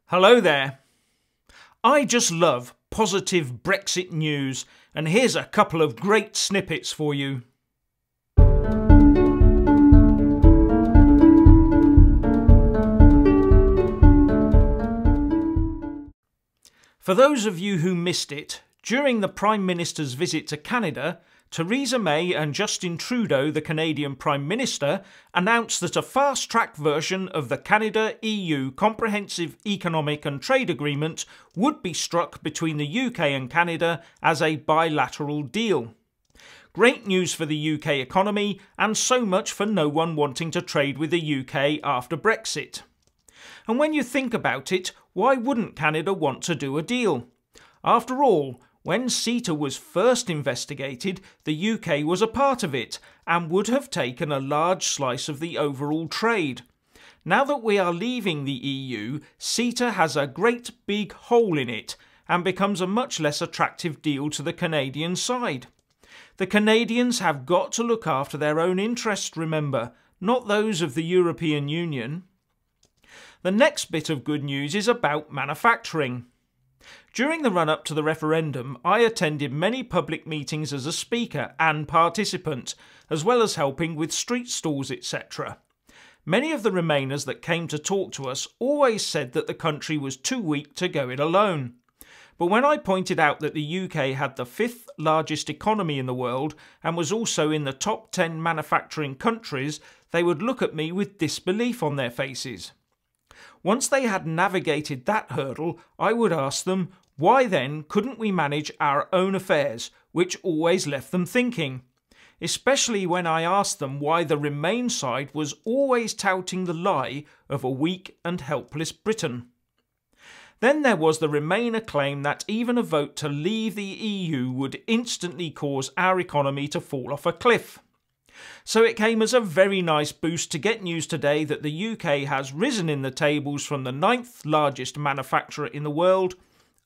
Hello there. I just love positive Brexit news, and here's a couple of great snippets for you. For those of you who missed it, during the Prime Minister's visit to Canada, Theresa May and Justin Trudeau, the Canadian Prime Minister, announced that a fast-track version of the Canada-EU Comprehensive Economic and Trade Agreement would be struck between the UK and Canada as a bilateral deal. Great news for the UK economy, and so much for no one wanting to trade with the UK after Brexit. And when you think about it, why wouldn't Canada want to do a deal? After all, when CETA was first investigated, the UK was a part of it and would have taken a large slice of the overall trade. Now that we are leaving the EU, CETA has a great big hole in it and becomes a much less attractive deal to the Canadian side. The Canadians have got to look after their own interests, remember, not those of the European Union. The next bit of good news is about manufacturing. During the run-up to the referendum, I attended many public meetings as a speaker and participant, as well as helping with street stalls, etc. Many of the Remainers that came to talk to us always said that the country was too weak to go it alone. But when I pointed out that the UK had the 5th largest economy in the world and was also in the top 10 manufacturing countries, they would look at me with disbelief on their faces. Once they had navigated that hurdle, I would ask them, why then couldn't we manage our own affairs, which always left them thinking. Especially when I asked them why the Remain side was always touting the lie of a weak and helpless Britain. Then there was the Remainer claim that even a vote to leave the EU would instantly cause our economy to fall off a cliff. So it came as a very nice boost to get news today that the UK has risen in the tables from the 9th largest manufacturer in the world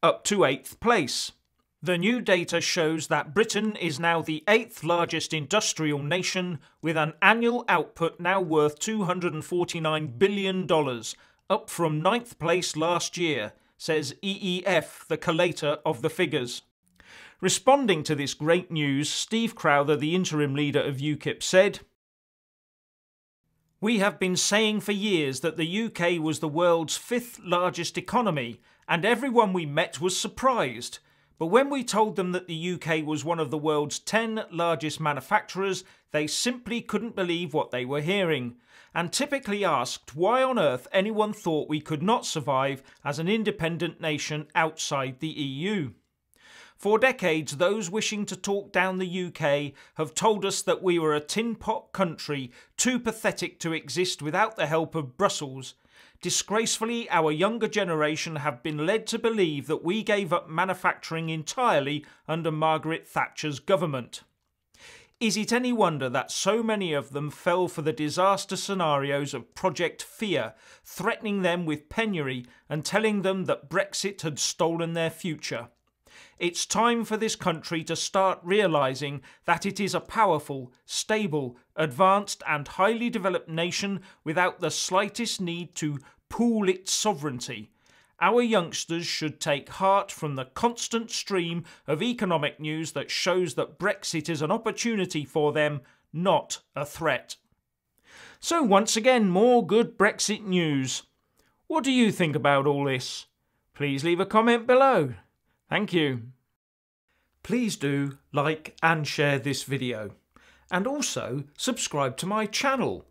up to 8th place. The new data shows that Britain is now the 8th largest industrial nation, with an annual output now worth $249 billion, up from 9th place last year, says EEF, the collator of the figures. Responding to this great news, Steve Crowther, the interim leader of UKIP, said, "We have been saying for years that the UK was the world's 5th largest economy, and everyone we met was surprised. But when we told them that the UK was one of the world's 10 largest manufacturers, they simply couldn't believe what they were hearing, and typically asked why on earth anyone thought we could not survive as an independent nation outside the EU. For decades, those wishing to talk down the UK have told us that we were a tin pot country too pathetic to exist without the help of Brussels. Disgracefully, our younger generation have been led to believe that we gave up manufacturing entirely under Margaret Thatcher's government. Is it any wonder that so many of them fell for the disaster scenarios of Project Fear, threatening them with penury and telling them that Brexit had stolen their future? It's time for this country to start realising that it is a powerful, stable, advanced and highly developed nation without the slightest need to pool its sovereignty. Our youngsters should take heart from the constant stream of economic news that shows that Brexit is an opportunity for them, not a threat." So once again, more good Brexit news. What do you think about all this? Please leave a comment below. Thank you. Please do like and share this video, and also subscribe to my channel.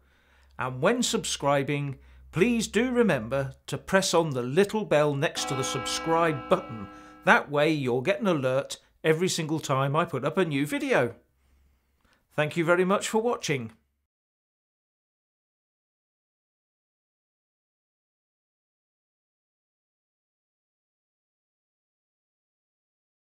And when subscribing, please do remember to press on the little bell next to the subscribe button. That way you'll get an alert every single time I put up a new video. Thank you very much for watching.